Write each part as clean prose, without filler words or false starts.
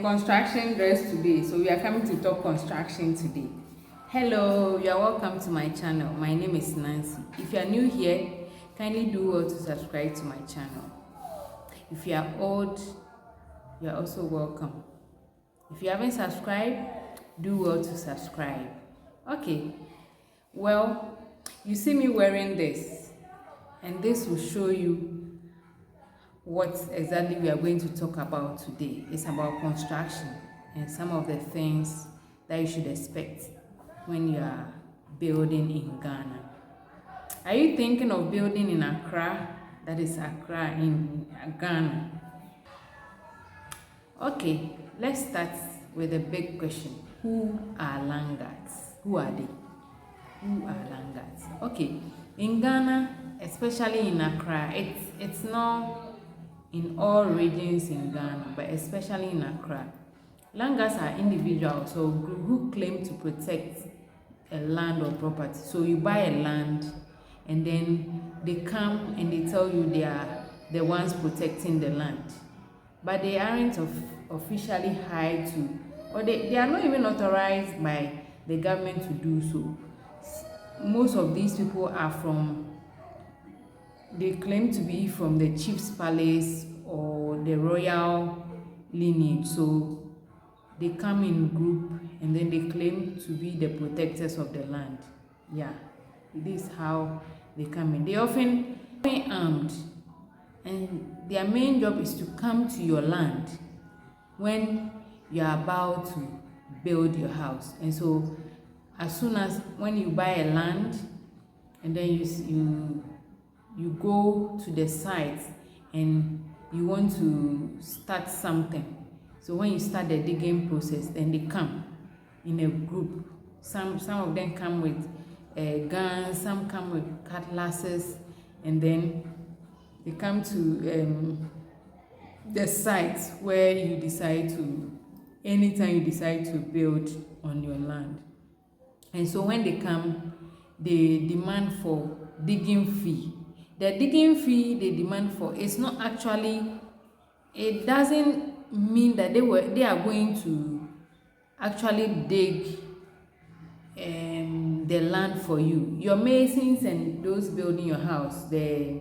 construction dress today, so we are coming to talk construction today. Hello, you are welcome to my channel. My name is Nancy. If you are new here, kindly do well to subscribe to my channel. If you are old, you are also welcome. If you haven't subscribed, do well to subscribe. Okay, well, you see me wearing this, and this will show you what exactly we are going to talk about today. It's about construction and some of the things that you should expect when you are building in Ghana. Are you thinking of building in Accra? That is Accra in Ghana. Okay, let's start with a big question. Who are Landguards? Who are they? Who are Landguards? Okay, in Ghana, especially in Accra, it's not in all regions in Ghana, but especially in Accra. Landguards are individuals or groups who claim to protect a land or property. So you buy a land and then they come and they tell you they are the ones protecting the land. But they aren't officially hired to, or they are not even authorized by the government to do so. Most of these people are they claim to be from the chief's palace or the royal lineage. So they come in group and then they claim to be the protectors of the land. Yeah, this is how they come in. They often armed, and their main job is to come to your land when you are about to build your house. And so as soon as when you buy a land and then you go to the site and you want to start something. So when you start the digging process, then they come in a group. Some of them come with guns, some come with cutlasses, and then they come to the site where you decide to, anytime you decide to build on your land. And so when they come, they demand for digging fee. The digging fee they demand for is not actually, it doesn't mean that they are going to actually dig the land for you. Your masons and those building your house, the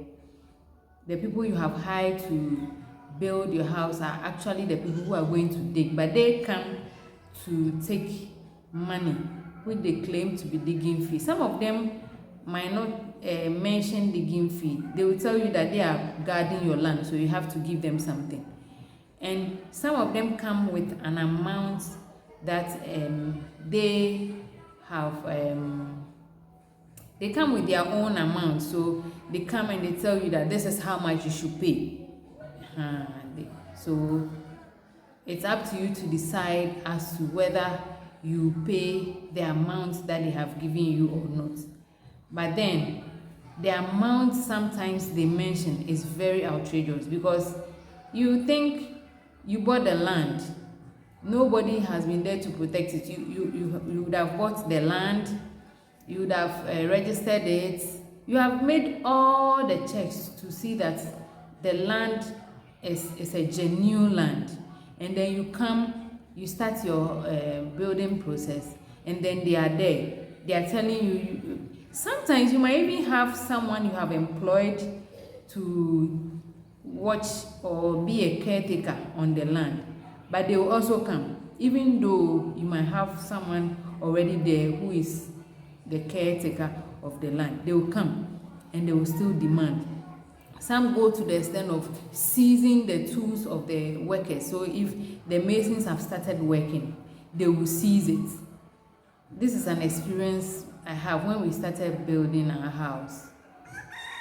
people you have hired to build your house are actually the people who are going to dig, but they come to take money which they claim to be digging fee. Some of them might not mention digging fee. They will tell you that they are guarding your land, so you have to give them something. And some of them come with an amount that they have. They come with their own amount, so they come and they tell you that this is how much you should pay. So it's up to you to decide as to whether you pay the amount that they have given you or not. But then the amount sometimes they mention is very outrageous, because you think you bought the land, nobody has been there to protect it. You would have bought the land, you would have registered it, you have made all the checks to see that the land is a genuine land, and then you come, you start your building process, and then they are there, they are telling you. Sometimes you might even have someone you have employed to watch or be a caretaker on the land, but they will also come, even though you might have someone already there who is the caretaker of the land. They will come and they will still demand. Some go to the extent of seizing the tools of the workers. So if the masons have started working, they will seize it. This is an experience I have when we started building our house.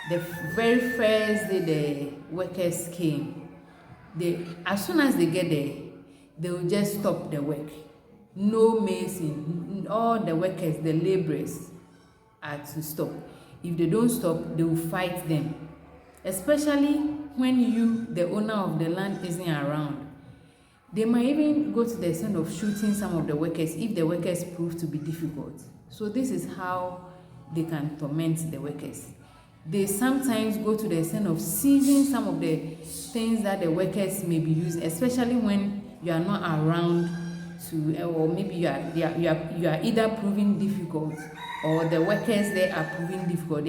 The very first day the workers came, as soon as they get there, they will just stop the work. No mason, all the workers, the laborers are to stop. If they don't stop, they will fight them. Especially when you, the owner of the land, isn't around. They might even go to the extent of shooting some of the workers if the workers prove to be difficult. So this is how they can torment the workers. They sometimes go to the extent of seizing some of the things that the workers may be using, especially when you are not around to, or maybe you are either proving difficult, or the workers there are proving difficult.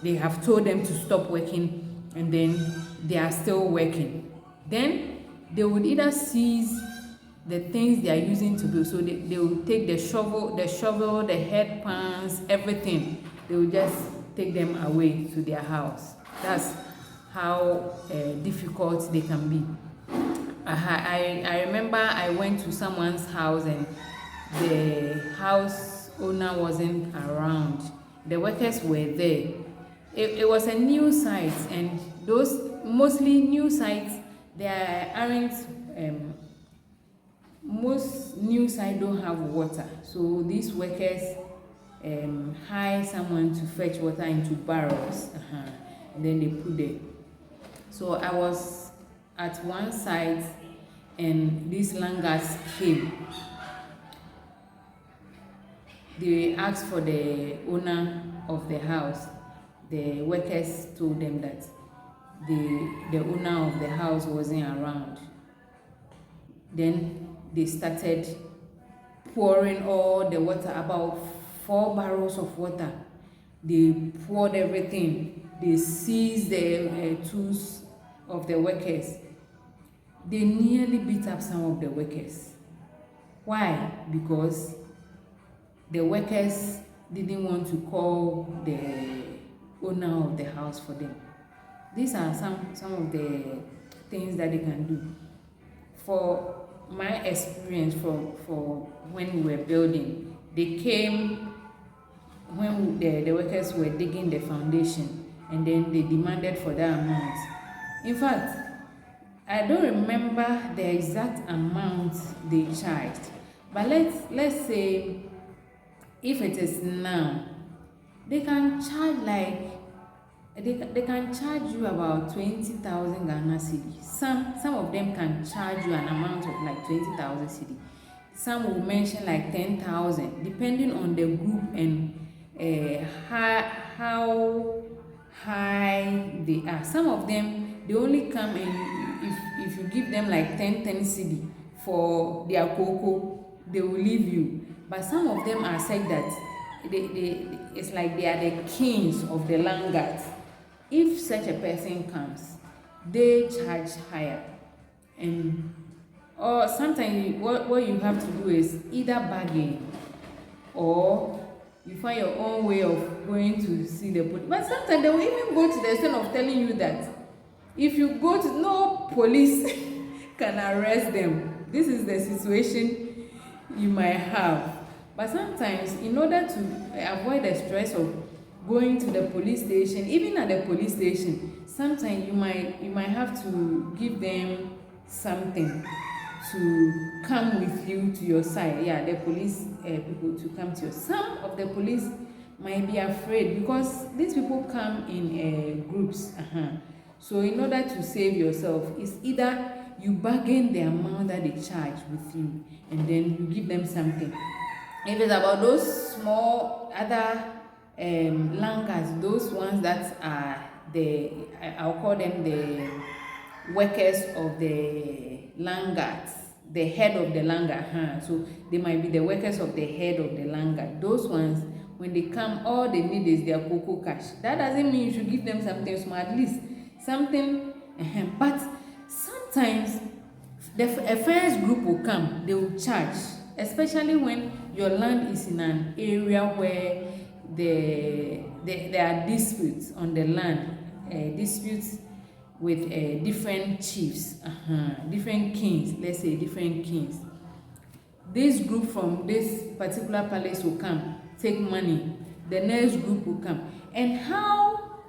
They have told them to stop working, and then they are still working. Then they would either seize the things they are using to build. So they will take the shovel, the head pans, everything. They will just take them away to their house. That's how difficult they can be. I remember I went to someone's house, and the house owner wasn't around. The workers were there. It was a new site, and those mostly new sites, there aren't most new sites don't have water. So these workers hire someone to fetch water into barrels, and then they put it. So I was at one site, and these Landguards came. They asked for the owner of the house. The workers told them that the owner of the house wasn't around. Then they started pouring all the water, about 4 barrels of water. They poured everything. They seized the tools of the workers. They nearly beat up some of the workers. Why? Because the workers didn't want to call the owner of the house for them. These are some of the things that they can do. For my experience, for when we were building, they came when the workers were digging the foundation, and then they demanded for that amount. In fact, I don't remember the exact amount they charged, but let's say if it is now, they can charge like they can charge you about 20,000 Ghana cedi. Some of them can charge you an amount of like 20,000 cedi. Some will mention like 10,000, depending on the group and how high they are. Some of them, they only come, and if you give them like 10 cedi for their cocoa, they will leave you. But some of them are said that it's like they are the kings of the Landguards. If such a person comes, they charge higher. And or sometimes what you have to do is either bargain, or you find your own way of going to see the police. But sometimes they will even go to the extent of telling you that if you go to, no police can arrest them. This is the situation you might have. But sometimes, in order to avoid the stress of going to the police station, even at the police station, sometimes you might have to give them something to come with you to your side. Yeah, the police people to come to you. Some of the police might be afraid because these people come in groups. So in order to save yourself, it's either you bargain the amount that they charge with you, and then you give them something. If it's about those small other Landguards, those ones that are I'll call them the workers of the Landguards, the head of the Landguard. So they might be the workers of the head of the Landguard. Those ones, when they come, all they need is their cocoa cash. That doesn't mean you should give them something small, at least something. But sometimes a first group will come, they will charge, especially when your land is in an area where there are disputes on the land, disputes with different chiefs, different kings, let's say different kings. This group from this particular palace will come, take money. The next group will come. And how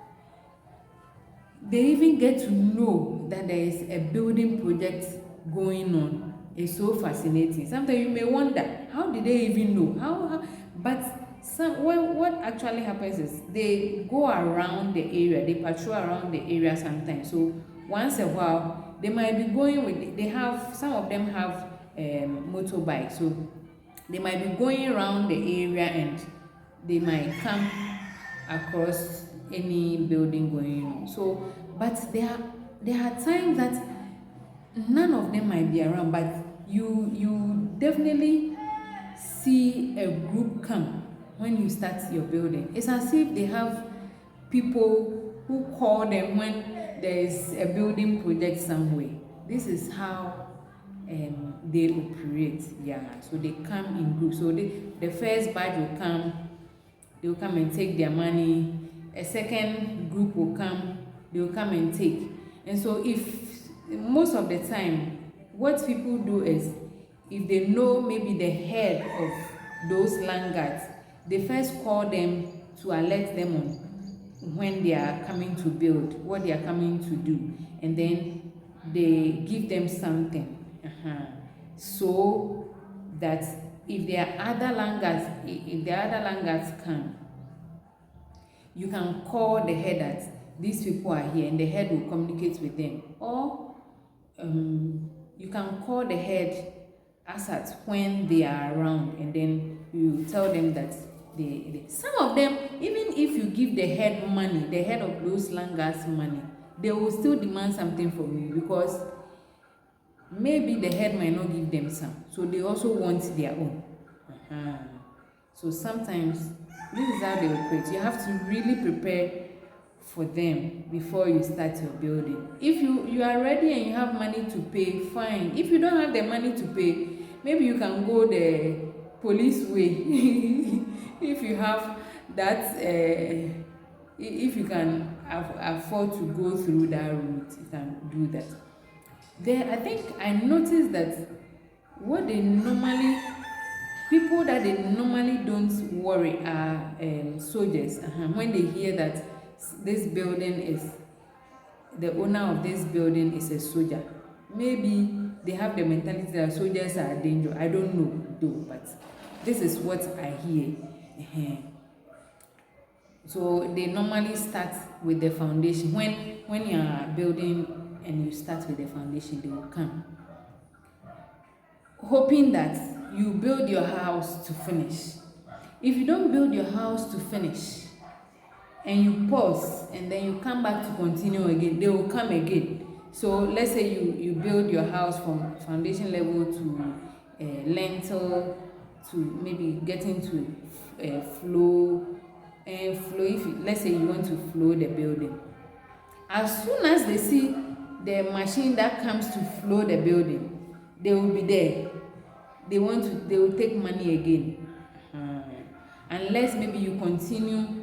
they even get to know that there is a building project going on is so fascinating. Sometimes you may wonder, how did they even know? But what actually happens is they go around the area, they patrol around the area sometimes. So once a while, they might be going with, some of them have motorbikes, so they might be going around the area, and they might come across any building going on. But there are times that none of them might be around, but you definitely see a group come when you start your building. It's as if they have people who call them when there is a building project somewhere. This is how they operate. Yeah, so they come in groups. So the first batch will come, they will come and take their money. A second group will come, they will come and take. And so if most of the time what people do is, if they know maybe the head of those landguards, they first call them to alert them on when they are coming to build, what they are coming to do, and then they give them something, so that if there are other landguards come, you can call the head that these people are here, and the head will communicate with them. Or you can call the head as at when they are around, and then you tell them that some of them, even if you give the head money, the head of those landguards money, they will still demand something from you, because maybe the head might not give them some, so they also want their own. So sometimes this is how they operate. You have to really prepare for them before you start your building. If you are ready and you have money to pay, fine. If you don't have the money to pay, maybe you can go the police way. If you have that, if you can afford to go through that route, you can do that. There, I think I noticed that what they normally, people that they normally don't worry are soldiers. When they hear that this building is, the owner of this building is a soldier, maybe they have the mentality that soldiers are dangerous. I don't know though, but this is what I hear. So they normally start with the foundation. When you are building and you start with the foundation, they will come, hoping that you build your house to finish. If you don't build your house to finish, and you pause, and then you come back to continue again, they will come again. So let's say you build your house from foundation level to lintel, to maybe getting to floor. And floor, if let's say you want to floor the building, as soon as they see the machine that comes to floor the building, they will be there. They will take money again. Unless maybe you continue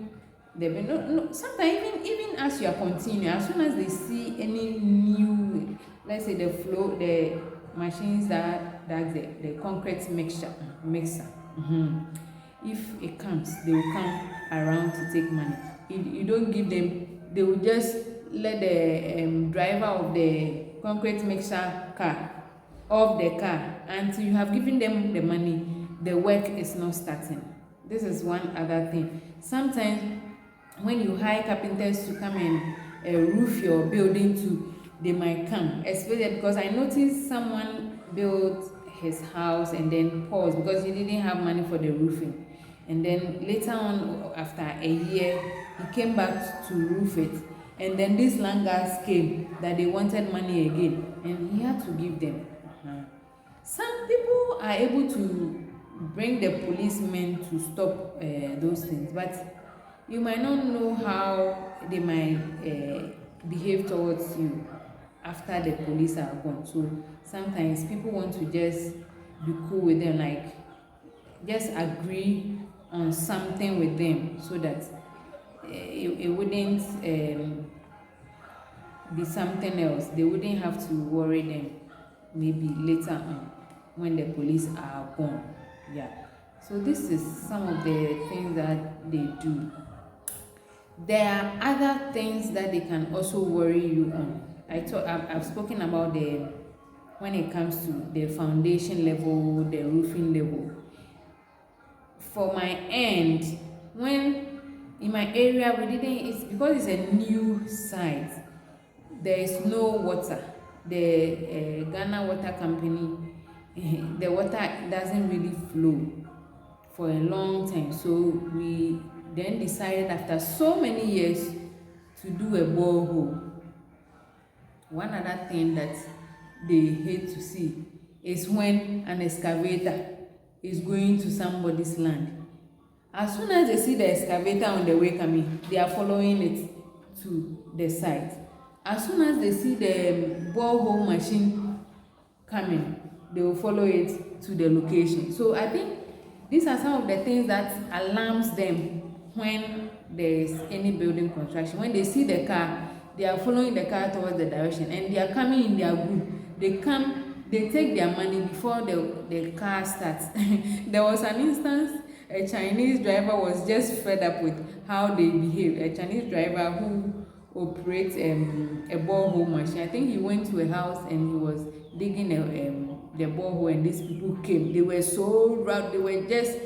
no, sometimes even as you are continuing, as soon as they see any new, let's say the machines that's the concrete mixer, if it comes, they will come around to take money. If you don't give them, they will just let the driver of the concrete mixer car off the car until you have given them the money. The work is not starting. This is one other thing. Sometimes when you hire carpenters to come and roof your building too, they might come, especially because I noticed someone built his house and then paused because he didn't have money for the roofing, and then later on, after a year, he came back to roof it, and then these landguards came that they wanted money again, and he had to give them. Some people are able to bring the policemen to stop those things, but you might not know how they might behave towards you after the police are gone. So sometimes people want to just be cool with them, like just agree on something with them so that it wouldn't be something else. They wouldn't have to worry them maybe later on when the police are gone. Yeah. So this is some of the things that they do. There are other things that they can also worry you on. I've spoken about when it comes to the foundation level, the roofing level. For my end, when in my area it's because it's a new site, there is no water. The Ghana Water Company, the water doesn't really flow for a long time. So we then decided after so many years to do a borehole. One other thing that they hate to see is when an excavator is going to somebody's land. As soon as they see the excavator on the way coming, they are following it to the site. As soon as they see the borehole machine coming, they will follow it to the location. So I think these are some of the things that alarms them when there is any building construction. When they see the car, they are following the car towards the direction, and they are coming in their group. They take their money before the car starts. There was an instance, a Chinese driver was just fed up with how they behave. A Chinese driver who operates a borehole machine. I think he went to a house and he was digging the borehole, and these people came. They were so rough. They were just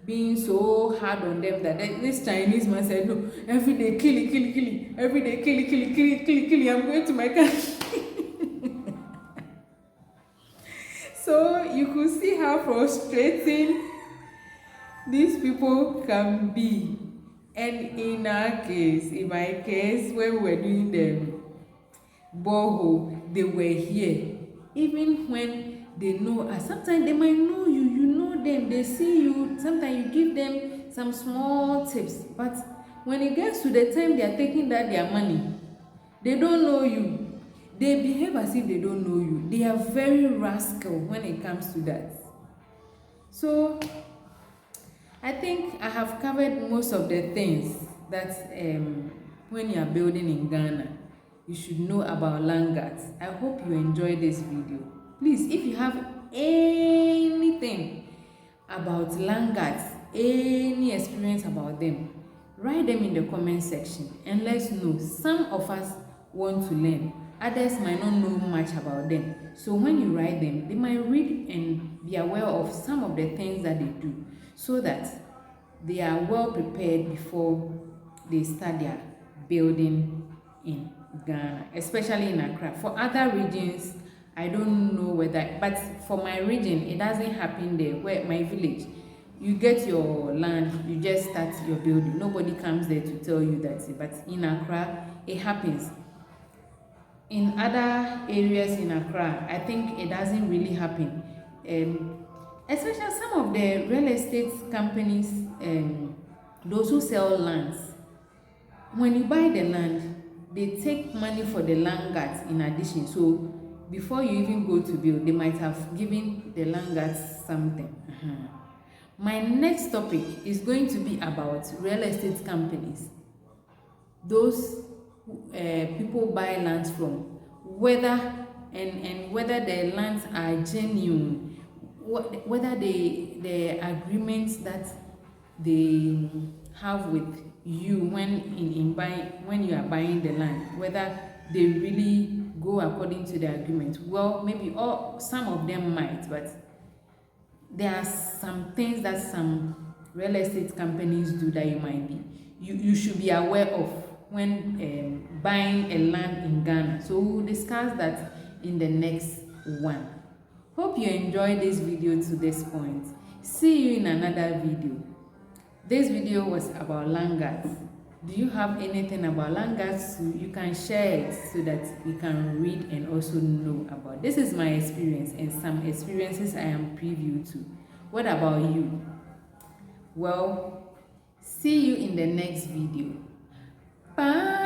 being so hard on them that this Chinese man said, no, every day kill it, every day kill it, I'm going to my country. So you could see how frustrating these people can be. And in my case, when we were doing the borehole, they were here. Even when they know, sometimes they might know you, you know them, they see you, sometimes you give them some small tips. But when it gets to the time they are taking their money, they don't know you. They behave as if they don't know you. They are very rascal when it comes to that. So I think I have covered most of the things that when you are building in Ghana, you should know about Landguards. I hope you enjoyed this video. Please, if you have anything about Landguards, any experience about them, write them in the comment section and let's know. Some of us want to learn. Others might not know much about them. So when you write them, they might read and be aware of some of the things that they do, so that they are well prepared before they start their building in Ghana, especially in Accra. For other regions, I don't know whether, but for my region, it doesn't happen there. Where my village, you get your land, you just start your building. Nobody comes there to tell you that. But in Accra, it happens. In other areas in Accra, I think it doesn't really happen. Especially some of the real estate companies, those who sell lands, when you buy the land, they take money for the landguards in addition. So before you even go to build, they might have given the landguards something. My next topic is going to be about real estate companies. Those people buy lands from, whether whether the lands are genuine, whether the agreements that they have with you when you are buying the land, whether they really go according to the agreement. Well, maybe some of them might, but there are some things that some real estate companies do that you should be aware of when buying a land in Ghana. So we'll discuss that in the next one. Hope you enjoyed this video to this point. See you in another video. This video was about Landguards. Do you have anything about Landguards? You can share it so that we can read and also know about. This is my experience and some experiences I am preview to. What about you? Well, see you in the next video. Bye.